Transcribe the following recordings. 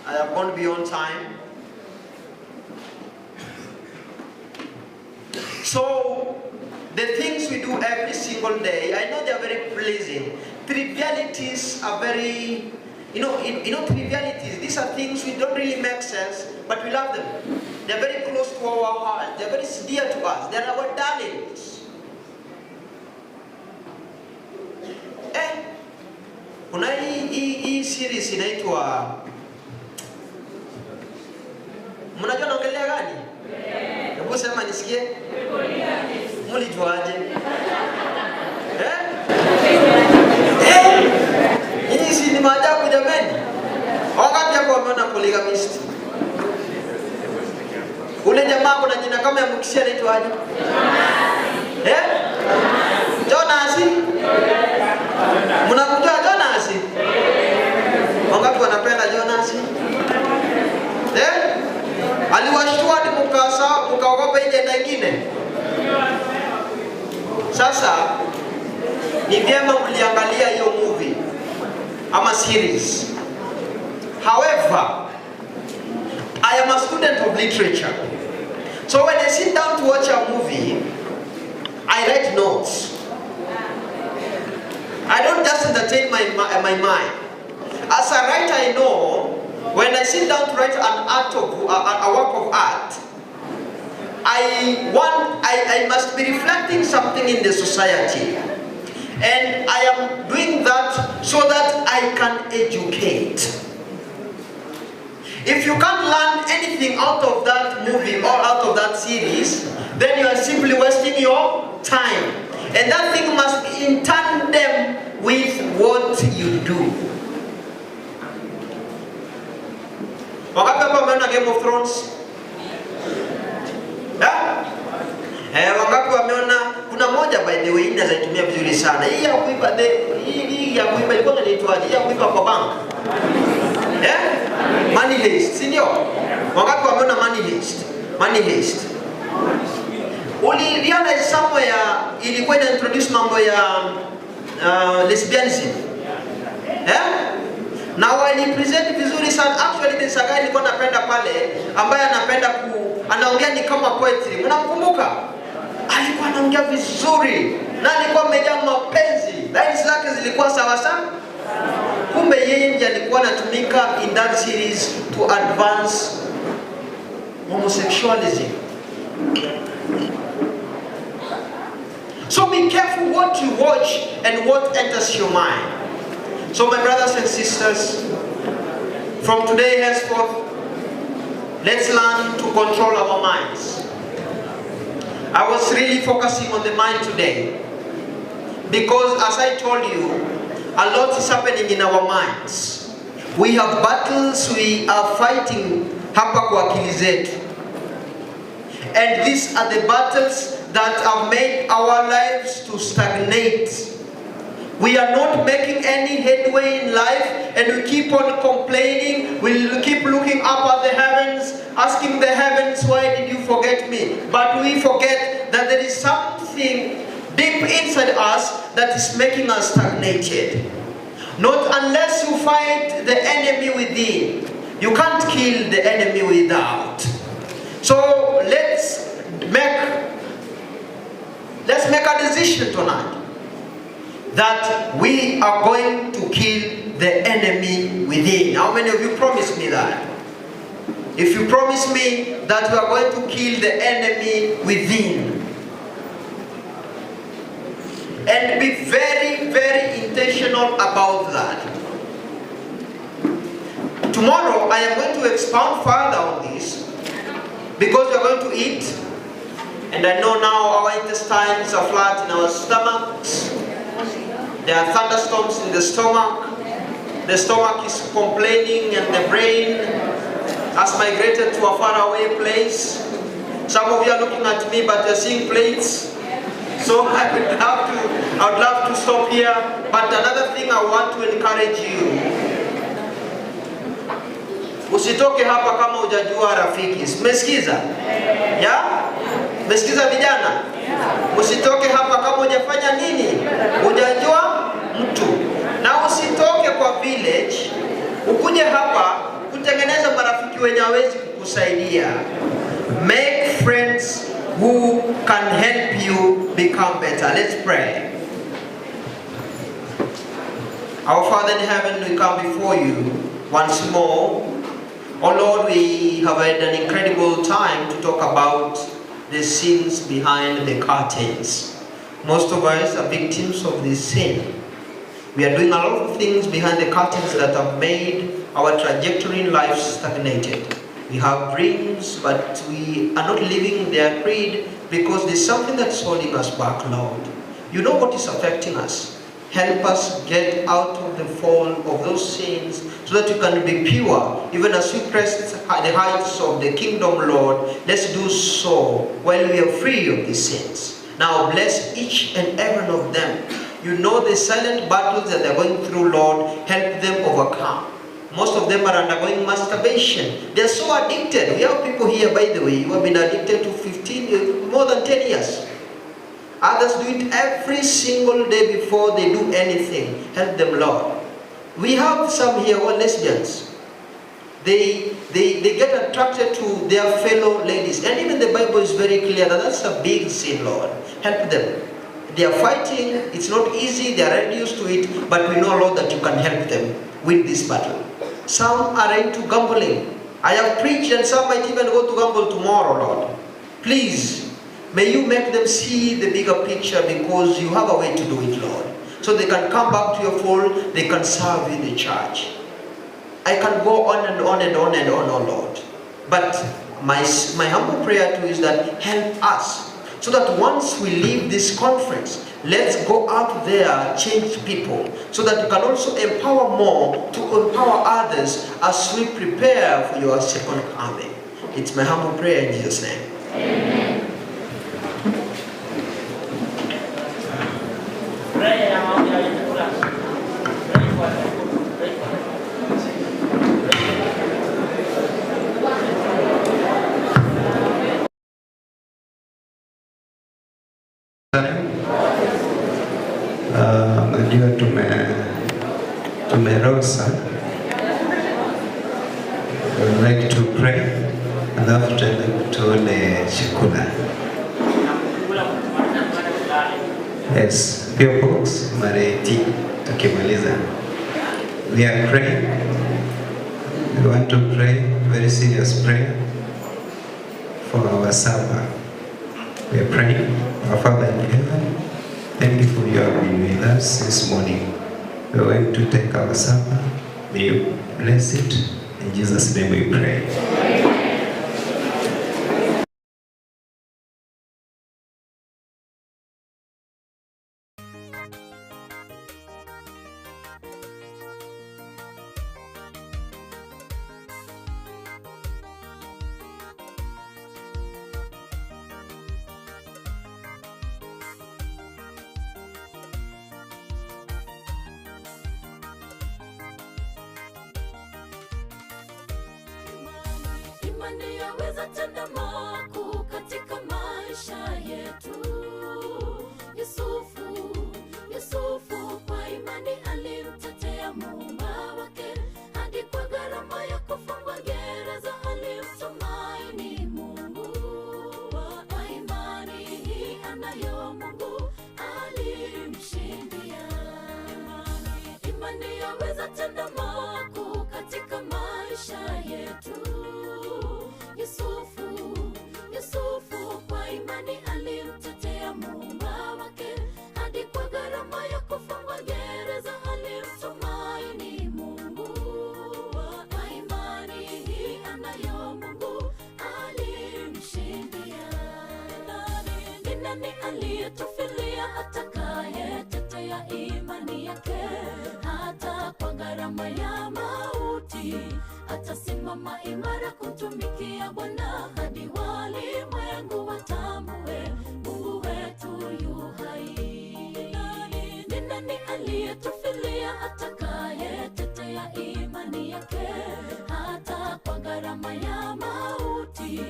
I have gone beyond time. So, the things we do every single day, I know they are very pleasing. Trivialities are very, trivialities. These are things we don't really make sense, but we love them. They are very close to our heart. They are very dear to us. They are our darlings. Kuna hii series inaitwa, mnajua naongelea gani? Hebu sema nisikie. Mlijuaje? Hii si ni maajabu jamani. Wakati hapo wameona polygamist. Ule jamaa kuna jina kama ya mkisia anaitwa aje? Jonas. Mnamjua Jonas? Wangapi wanapenda Jonas? Aliwashtua hadi mkaogopa ile nyingine. Sasa ni vyema mliangalia hiyo movie ama series. However, I am a student of literature. So when I sit down to watch a movie, I write notes. I don't just entertain my mind. As a writer, I know when I sit down to write a work of art, I must be reflecting something in the society. And I am doing that so that I can educate. If you can't learn anything out of that movie or out of that series, then you are simply wasting your time. And that thing must be in tandem with what you do. Wakati hapa wameona Game of Thrones? Wakati wameona, kuna moja by the way inazaitumia vizuri sana. Hii ya kuiba ilikuwa inaitwaje? Hii ya kuiba kwa bank. Money Heist, si ndio? Wakati wameona Money Heist. Uliona somewhere ilikuwa introduce mambo ya lesbianism. Na wali present vizuri sana. Actually the saga nilikuwa napenda pale ambaye anaongea ni kama poetry. Mnamkumbuka? Alikuwa anaongea vizuri na alikuwa amejaa mapenzi. Lines zake zilikuwa sawa sana. Kumbe yeye ndiye alikuwa anatumika in that series to advance homosexualism. So be careful what you watch and what enters your mind. So my brothers and sisters, from today henceforth, let's learn to control our minds. I was really focusing on the mind today because as I told you, a lot is happening in our minds. We have battles we are fighting hapa kwa akili zetu. And these are the battles that have made our lives to stagnate. We are not making any headway in life and we keep on complaining. We keep looking up at the heavens, asking the heavens, why did you forget me? But we forget that there is something deep inside us that is making us stagnated. Not unless you fight the enemy within. You can't kill the enemy without. So let's make a decision tonight that we are going to kill the enemy within. How many of you promise me that? If you promise me that we are going to kill the enemy within. And be very, very intentional about that. Tomorrow I am going to expound further on this because we are going to eat. And I know now our intestines are flat in our stomachs. There are thunderstorms in the stomach. The stomach is complaining and the brain has migrated to a faraway place. Some of you are looking at me but you're seeing plates. So I would love to stop here. But another thing I want to encourage you. Usitoke hapa kama hujajua rafiki. Umesikiza? Ya? Umesikiza vijana? Usitoke hapa kama hujafanya nini? Hujajua mtu. Na usitoke kwa village ukuje hapa kutengeneza hawezi kukusaidia. Make friends who can help you become better. Let's pray. Our Father in heaven, we come before you once more. Oh Lord, we have had an incredible time to talk about the sins behind the curtains. Most of us are victims of this sin. We are doing a lot of things behind the curtains that have made our trajectory in life stagnated. We have dreams, but we are not living their creed because there's something that's holding us back, Lord. You know what is affecting us. Help us get out of the fall of those sins so that we can be pure. Even as we press the heights of the kingdom, Lord, let's do so while we are free of these sins. Now bless each and every one of them. You know the silent battles that they're going through, Lord. Help them overcome. Most of them are undergoing masturbation. They're so addicted. We have people here, by the way, who have been addicted to more than 10 years. Others do it every single day before they do anything. Help them, Lord. We have some here who are lesbians. They get attracted to their fellow ladies. And even the Bible is very clear that that's a big sin, Lord. Help them. They are fighting. It's not easy. They are already used to it. But we know, Lord, that you can help them win this battle. Some are into gambling. I have preached and some might even go to gamble tomorrow, Lord. Please, may you make them see the bigger picture because you have a way to do it, Lord. So they can come back to your fold, they can serve in the church. I can go on and on and on and on, oh Lord. But my humble prayer to you is that help us so that once we leave this conference, let's go out there, change people, so that you can also empower more to empower others as we prepare for your second coming. It's my humble prayer in Jesus' name. Amen. Najua tumerosa. I would like to pray alafu tuone chakula. Yes, P.O. Box Mareti tukimaliza. We are praying. We want to pray very serious prayer for our supper. We are praying, our Father in heaven, thank you for your being with us this morning. We are going to take our supper. May you bless it. In Jesus' name we pray. Imani yaweza tenda makuu katika maisha yetu. Yusufu kwa imani alimtetea Muumba wake hadi kwa gharama ya kufungwa gereza alimtumaini Mungu. Kwa imani hii anayo Mungu alimshindia. Imani yaweza tenda makuu katika maisha yetu. Yusufu kwa imani alimtetea Muumba wake hadi kwa gharama ya kufungwa gereza alimtumaini Mungu. Kwa imani hii anayo Mungu alimshindia. Ni nani aliyetufilia atakayetetea imani yake hata kwa gharama ya mauti? Atasimama imara kutumikia Bwana hadi walimwengu watambue Mungu wetu yu hai. Ni nani aliyetufilia atakayetetea imani yake hata kwa gharama ya mauti?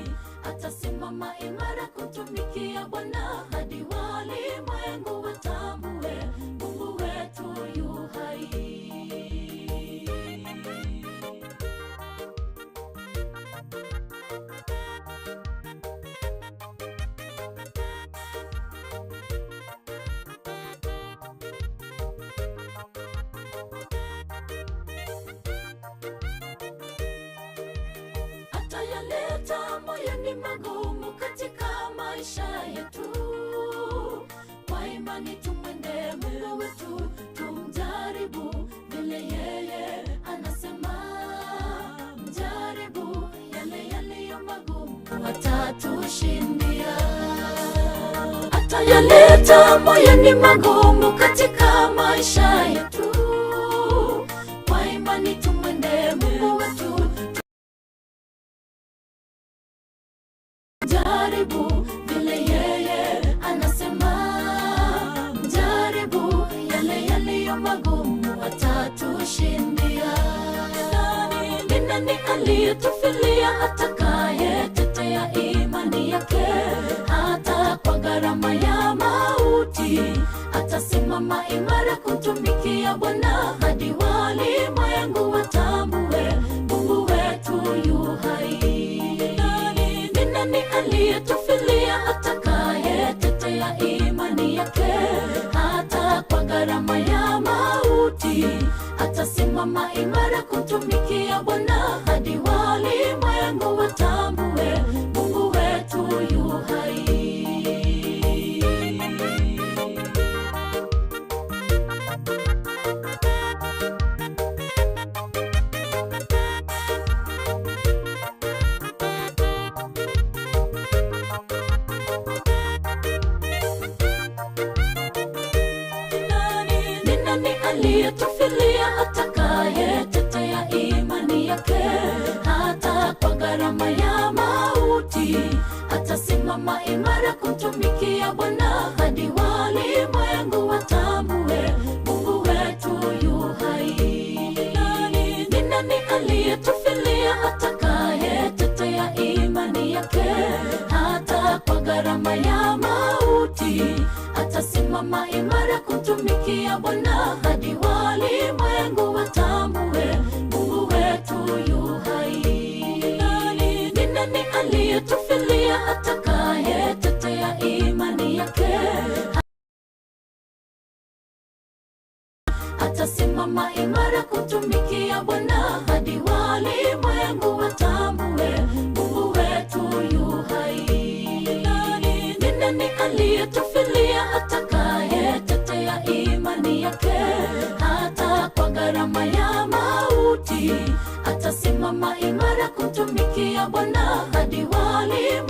Atasimama imara kutumikia Bwana hadi walimwengu watambue Mungu wetu yu hai. atayaleta moyoni magumu katika maisha yetu. Kwa imani tumwende Mungu wetu, tumjaribu vile yeye anasema. Mjaribu yale yaliyo magumu, atatushindia. Atayaleta moyoni magumu katika maisha yetu. Kwa imani tumwende Mungu wetu, jaribu vile yeye anasema. Mjaribu yale yaliyo magumu, atatushindia. Ni nani aliyetufilia, atakayetetea imani yake? Hata kwa gharama ya mauti atasimama imara kutumikia Bwana, hadi walimwengu watambue Mungu wetu yu hai. Ni nani aliyetufilia, atakayetetea imani yake? Hata kwa gharama ya mauti atasimama imara kutumikia Bwana, hadi walimwengu watambue Mungu wetu yu hai. Ni nani aliyetufilia, atakayetetea imani yake? Hata kwa gharama ya mauti atasimama imara kutumikia Bwana, hadi walimwengu watambue Mungu wetu yu hai. Ni nani aliyetufilia, atakayetetea imani yake? Hata kwa gharama ya mauti atasimama imara kutumikia Bwana, hadi walimwengu watambue Mungu wetu yu hai. Ni nani aliyetufilia, atakayetetea imani yake? Atasimama imara kutumikia Bwana, hadi walimwengu watambue Mungu wetu yu hai. Ni nani aliyetufilia, atakayetetea imani yake? Hata kwa gharama ya mauti atasimama imara kutumikia Bwana, hadi walimwengu